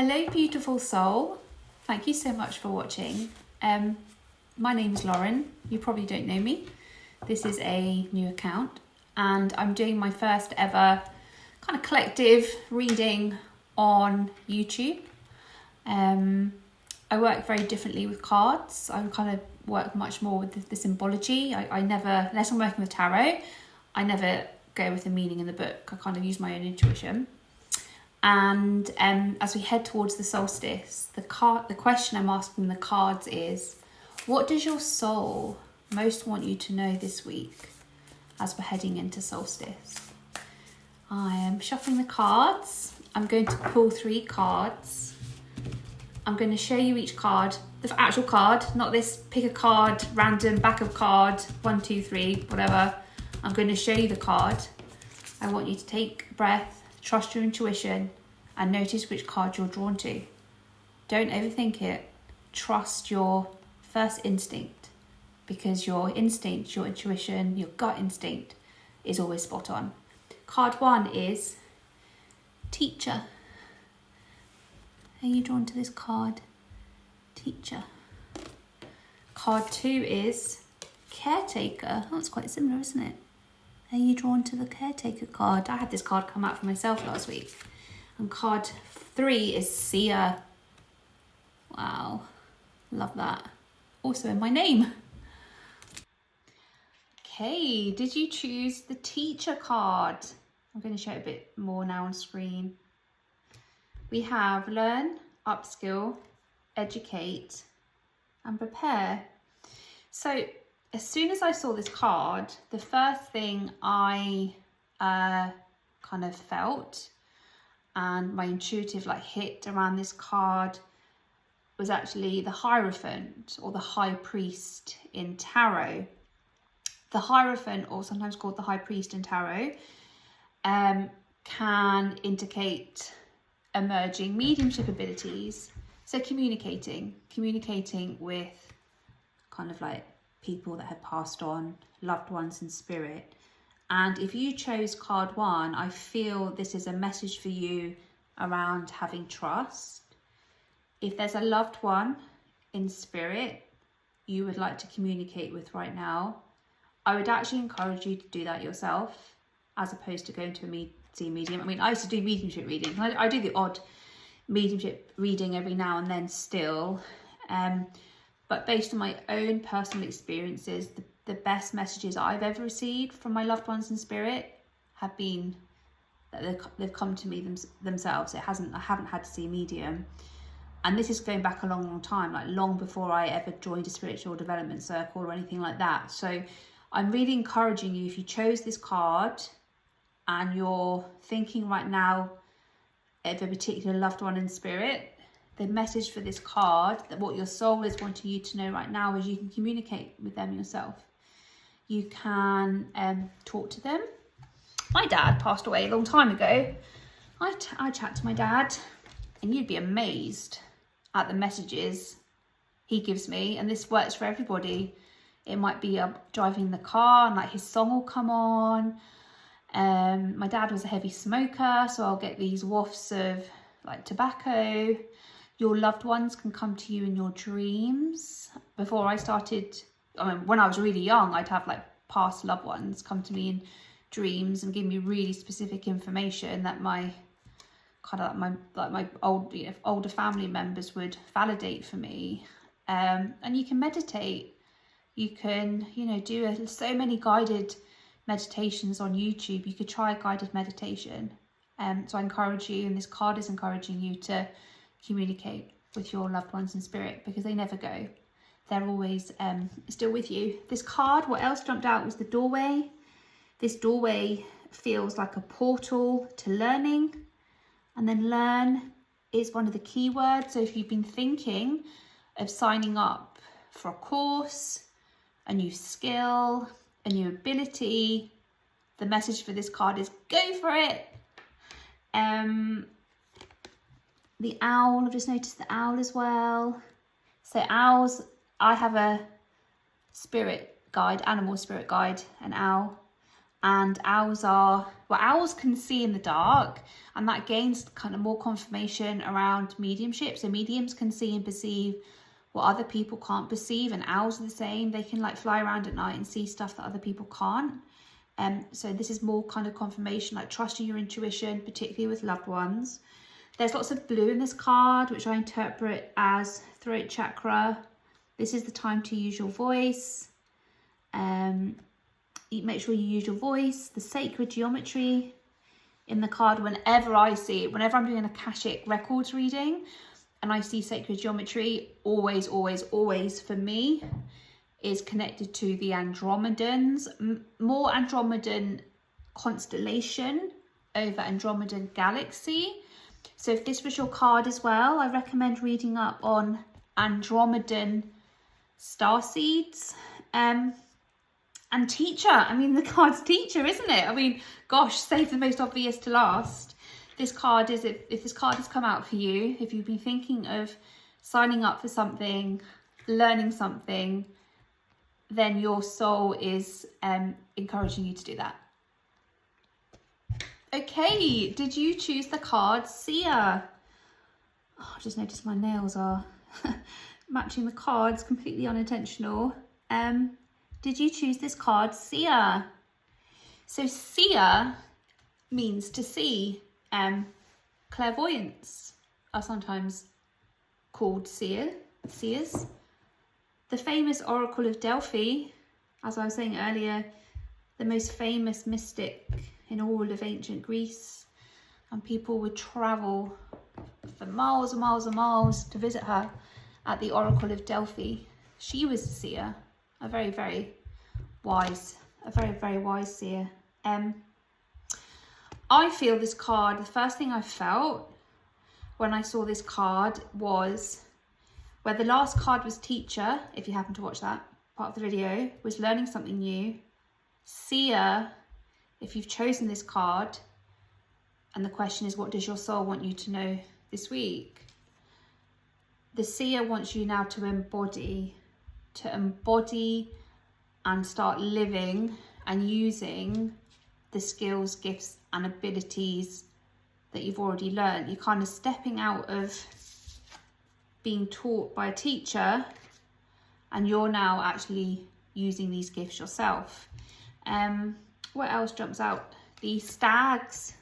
Hello, beautiful soul. Thank you so much for watching. My name is Lauren. You probably don't know me. This is a new account and I'm doing my first ever kind of collective reading on YouTube. I work very differently with cards. I kind of work much more with the symbology. I never, unless I'm working with tarot, I never go with the meaning in the book. I kind of use my own intuition. And as we head towards the solstice, the question I'm asking the cards is, what does your soul most want you to know this week as we're heading into solstice? I am shuffling the cards. I'm going to pull 3 cards. I'm going to show you each card, the actual card, not this pick a card, random back of card, 1, 2, 3, whatever. I'm going to show you the card. I want you to take a breath, trust your intuition, and notice which card you're drawn to. Don't overthink it. Trust your first instinct, because your instinct, your intuition, your gut instinct is always spot on. Card 1 is Teacher. Are you drawn to this card? Teacher. Card 2 is Caretaker. Oh, it's quite similar, isn't it? Are you drawn to the Caretaker card? I had this card come out for myself last week. And card 3 is Seer. Wow, love that. Also in my name. Okay, did you choose the Teacher card? I'm going to show it a bit more now on screen. We have learn, upskill, educate, and prepare. So as soon as I saw this card, the first thing I kind of felt and my intuitive hit around this card was actually the Hierophant, or the High Priest in Tarot. The Hierophant, or sometimes called the High Priest in Tarot, can indicate emerging mediumship abilities. So communicating with kind of people that have passed on, loved ones in spirit. And if you chose card 1, I feel this is a message for you around having trust. If there's a loved one in spirit you would like to communicate with right now, I would actually encourage you to do that yourself, as opposed to going to a medium. I mean, I used to do mediumship reading. I do the odd mediumship reading every now and then still. But based on my own personal experiences, the best messages I've ever received from my loved ones in spirit have been that they've come to me themselves. I haven't had to see a medium. And this is going back a long, long time, long before I ever joined a spiritual development circle or anything like that. So I'm really encouraging you, if you chose this card and you're thinking right now of a particular loved one in spirit, the message for this card, that what your soul is wanting you to know right now, is you can communicate with them yourself. You can talk to them. My dad passed away a long time ago. I chat to my dad, and you'd be amazed at the messages he gives me, and this works for everybody. It might be driving the car and his song will come on. My dad was a heavy smoker, so I'll get these wafts of tobacco. Your loved ones can come to you in your dreams. Before I started, when I was really young, I'd have past loved ones come to me in dreams and give me really specific information that my older family members would validate for me. And you can meditate. You can do so many guided meditations on YouTube. You could try a guided meditation. So I encourage you, and this card is encouraging you to communicate with your loved ones in spirit, because they never go. They're always still with you. This card, what else jumped out was the doorway. This doorway feels like a portal to learning. And then learn is one of the key words. So if you've been thinking of signing up for a course, a new skill, a new ability, the message for this card is go for it. The owl, I've just noticed the owl as well. So owls, I have a spirit guide, animal spirit guide, an owl. And owls can see in the dark, and that gains kind of more confirmation around mediumship. So mediums can see and perceive what other people can't perceive, and owls are the same. They can like fly around at night and see stuff that other people can't. So this is more kind of confirmation, like trusting your intuition, particularly with loved ones. There's lots of blue in this card, which I interpret as throat chakra. This is the time to use your voice. Make sure you use your voice. The sacred geometry in the card, whenever I see it, whenever I'm doing an Akashic Records reading and I see sacred geometry, always for me is connected to the Andromedans, more Andromedan constellation over Andromedan galaxy. So if this was your card as well, I recommend reading up on Andromedan starseeds. And teacher, I mean, the card's teacher, isn't it? I mean, gosh, save the most obvious to last. This card is, if this card has come out for you, if you've been thinking of signing up for something, learning something, then your soul is encouraging you to do that. Okay, did you choose the card Seer? Oh, I just noticed my nails are matching the cards, completely unintentional. Did you choose this card, Seer? So Seer means to see. Clairvoyants are sometimes called seers. The famous Oracle of Delphi, as I was saying earlier, the most famous mystic in all of ancient Greece, and people would travel for miles and miles and miles to visit her at the Oracle of Delphi. She was a seer. A very, very wise seer. I feel this card, the first thing I felt when I saw this card was, where the last card was teacher, if you happen to watch that part of the video, was learning something new. Seer, if you've chosen this card, and the question is, what does your soul want you to know this week? The seer wants you now to embody and start living and using the skills, gifts and abilities that you've already learned. You're kind of stepping out of being taught by a teacher, and you're now actually using these gifts yourself. What else jumps out? The stags.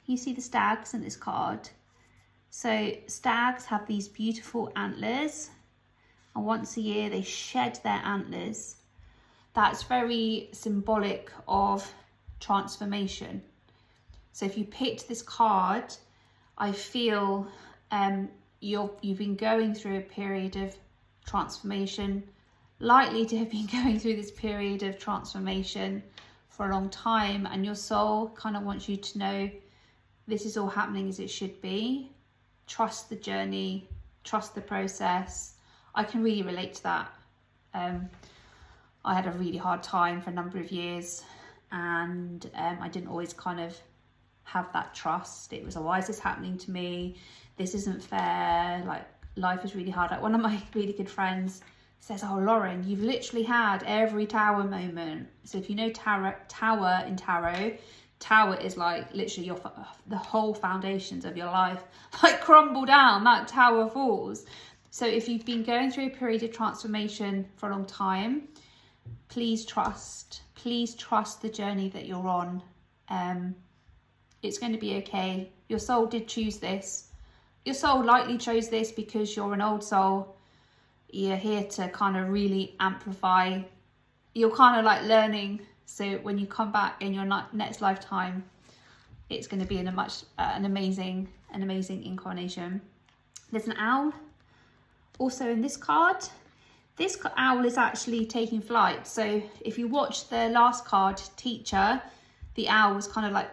You see the stags in this card. So stags have these beautiful antlers, and once a year they shed their antlers. That's very symbolic of transformation. So if you picked this card, I feel you've been going through a period of transformation, likely to have been going through this period of transformation for a long time, and your soul kind of wants you to know this is all happening as it should be. Trust the journey, trust the process. I can really relate to that. I had a really hard time for a number of years, and I didn't always kind of have that trust. It was, why is this happening to me? This isn't fair. Like, life is really hard. Like, one of my really good friends says, oh, Lauren, you've literally had every tower moment. So if you know tower in tarot, tower is like literally the whole foundations of your life like crumble down, that tower falls. So if you've been going through a period of transformation for a long time, please trust the journey that you're on. It's going to be okay. Your soul did choose this. Your soul likely chose this because you're an old soul. You're here to kind of really amplify. You're kind of like learning. So when you come back in your next lifetime, it's going to be in an amazing incarnation. There's an owl also in this card. This owl is actually taking flight. So if you watch the last card, teacher, the owl was kind of like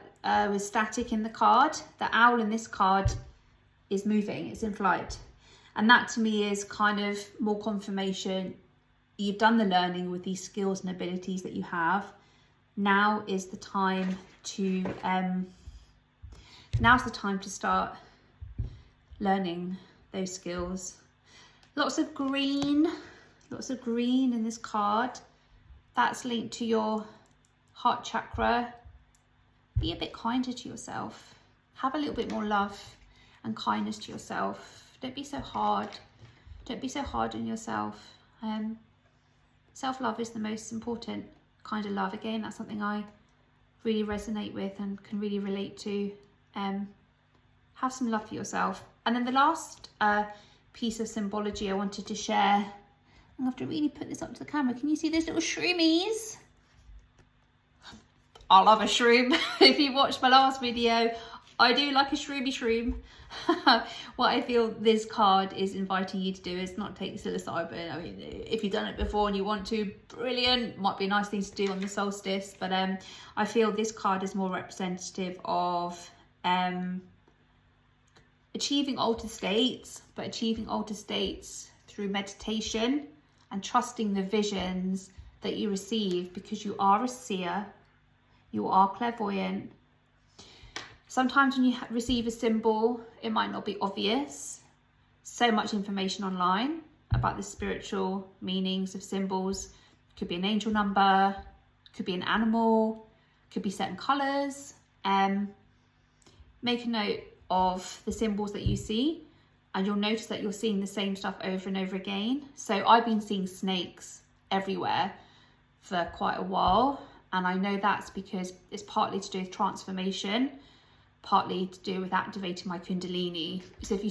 was static in the card. The owl in this card is moving, it's in flight. And that to me is kind of more confirmation. You've done the learning with these skills and abilities that you have. Now is the time to start learning those skills. Lots of green in this card. That's linked to your heart chakra, be a bit kinder to yourself. Have a little bit more love and kindness to yourself. Don't be so hard. Don't be so hard on yourself. Self-love is the most important kind of love. Again, that's something I really resonate with and can really relate to. Have some love for yourself. And then the last piece of symbology I wanted to share, I'm gonna have to really put this up to the camera. Can you see those little shroomies? I love a shroom. If you watched my last video, I do like a shroomy shroom. What I feel this card is inviting you to do is not take psilocybin. I mean, if you've done it before and you want to, brilliant. Might be a nice thing to do on the solstice. But I feel this card is more representative of achieving altered states, but achieving altered states through meditation and trusting the visions that you receive, because you are a seer, you are clairvoyant. Sometimes when you receive a symbol, it might not be obvious. So much information online about the spiritual meanings of symbols. Could be an angel number, could be an animal, could be certain colours. Make a note of the symbols that you see, and you'll notice that you're seeing the same stuff over and over again. So I've been seeing snakes everywhere for quite a while, and I know that's because it's partly to do with transformation, partly to do with activating my kundalini. So if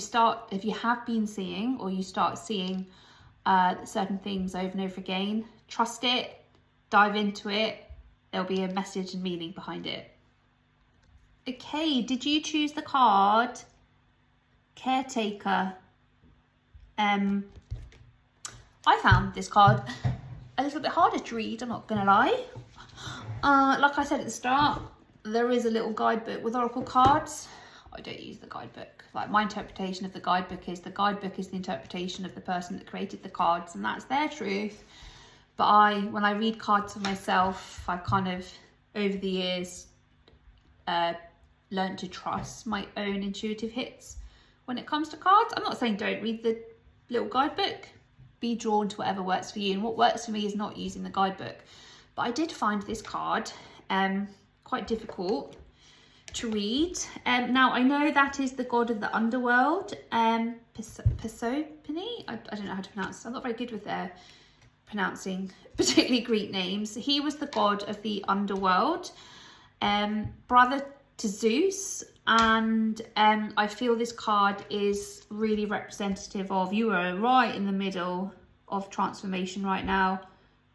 you have been seeing, or you start seeing certain things over and over again, trust it, dive into it. There'll be a message and meaning behind it. Okay, did you choose the card Caretaker? I found this card a little bit harder to read, I'm not gonna lie. Like I said at the start, there is a little guidebook with oracle cards. I don't use the guidebook. Like, my interpretation of the guidebook is the interpretation of the person that created the cards, and that's their truth. But when I read cards for myself, I've kind of, over the years, learned to trust my own intuitive hits when it comes to cards. I'm not saying don't read the little guidebook. Be drawn to whatever works for you, and what works for me is not using the guidebook. But I did find this card quite difficult to read. Now, I know that is the god of the underworld, Persephone. I don't know how to pronounce. I'm not very good with pronouncing particularly Greek names. He was the god of the underworld, brother to Zeus, and I feel this card is really representative of, you are right in the middle of transformation right now.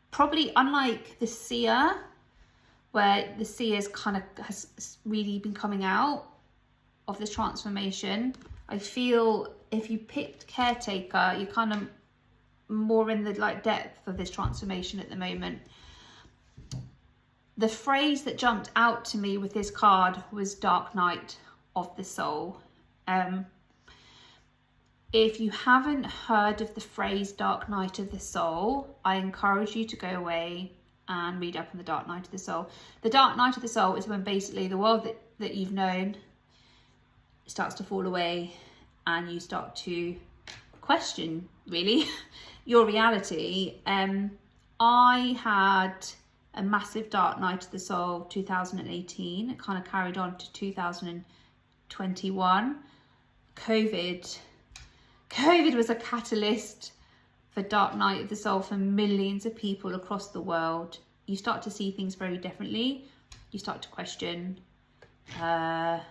Probably unlike the Seer, where the Seer's kind of has really been coming out of this transformation. I feel if you picked Caretaker, you're kind of more in the depth of this transformation at the moment. The phrase that jumped out to me with this card was dark night of the soul. If you haven't heard of the phrase dark night of the soul, I encourage you to go away and read up on the dark night of the soul. The dark night of the soul is when basically the world that you've known starts to fall away, and you start to question, really, your reality. I had a massive dark night of the soul 2018. It kind of carried on to 2021. COVID was a catalyst for dark night of the soul for millions of people across the world. You start to see things very differently. You start to question kind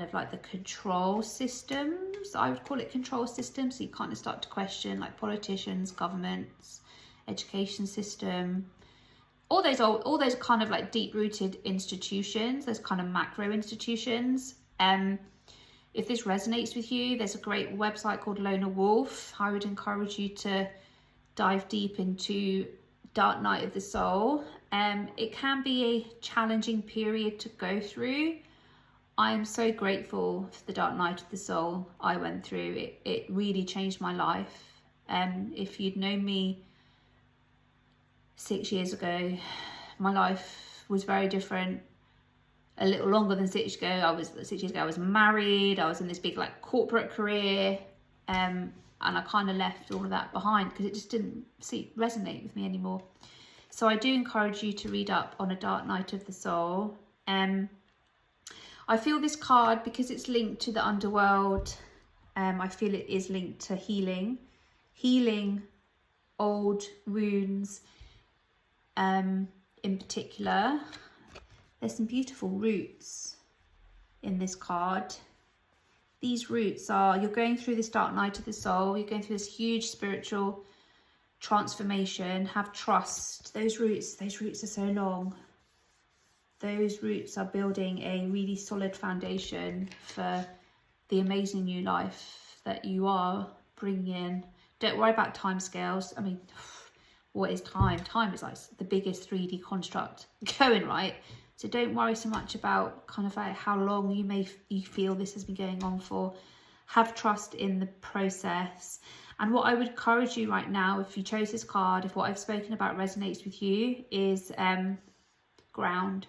of like the control systems. I would call it control systems. So you kind of start to question like politicians, governments, education system, all those kind of like deep-rooted institutions, those kind of macro institutions. If this resonates with you, there's a great website called Lone Wolf. I would encourage you to dive deep into Dark Night of the Soul. It can be a challenging period to go through. I'm so grateful for the Dark Night of the Soul I went through. It really changed my life. If you'd known me 6 years ago, my life was very different. A little longer than 6 years ago. I was married. I was in this big like corporate career, and I kind of left all of that behind because it just didn't resonate with me anymore. So I do encourage you to read up on A Dark Night of the Soul. I feel this card, because it's linked to the underworld, I feel it is linked to healing old wounds. In particular, there's some beautiful roots in this card. These roots are, you're going through this dark night of the soul, you're going through this huge spiritual transformation. Have trust. Those roots are so long. Those roots are building a really solid foundation for the amazing new life that you are bringing in. Don't worry about timescales. I mean, what is time? Time is like the biggest 3D construct going, right? So don't worry so much about kind of like how long you feel this has been going on for. Have trust in the process. And what I would encourage you right now, if you chose this card, if what I've spoken about resonates with you, is ground.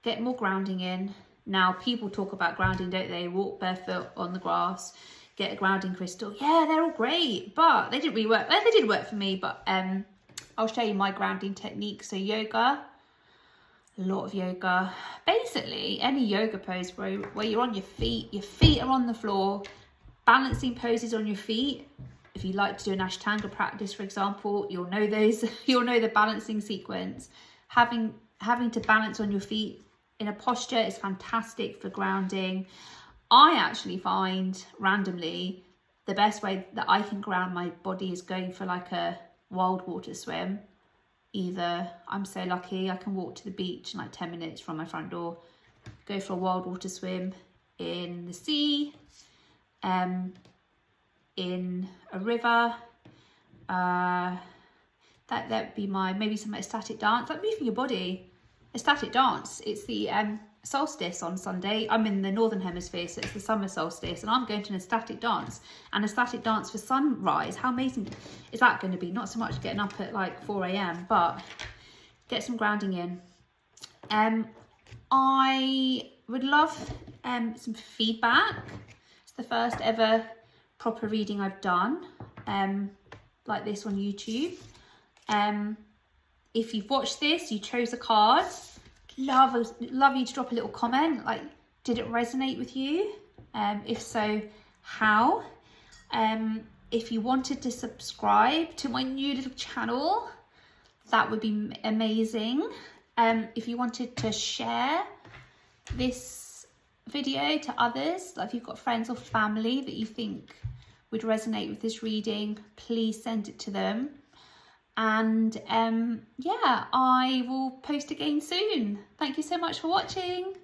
Get more grounding in. Now, people talk about grounding, don't they? Walk barefoot on the grass, get a grounding crystal. Yeah, they're all great, but they didn't really work. Well, they did work for me, but I'll show you my grounding technique. So yoga, a lot of yoga. Basically, any yoga pose where you're on your feet are on the floor, balancing poses on your feet. If you like to do an Ashtanga practice, for example, you'll know those. You'll know the balancing sequence. Having to balance on your feet in a posture is fantastic for grounding. I actually find randomly the best way that I can ground my body is going for like a wild water swim. Either I'm so lucky I can walk to the beach in like 10 minutes from my front door, go for a wild water swim in the sea, in a river. That'd be maybe some ecstatic dance, like moving your body. Ecstatic dance. It's the solstice on Sunday. I'm in the northern hemisphere, so it's the summer solstice, and I'm going to an ecstatic dance. And ecstatic dance for sunrise. How amazing is that going to be? Not so much getting up at like 4 a.m, but get some grounding in. I would love some feedback. It's the first ever proper reading I've done like this on YouTube. If you've watched this, you chose a card, love you to drop a little comment, like, did it resonate with you? If so, how? If you wanted to subscribe to my new little channel, that would be amazing. If you wanted to share this video to others, like if you've got friends or family that you think would resonate with this reading, please send it to them. And yeah, I will post again soon. Thank you so much for watching.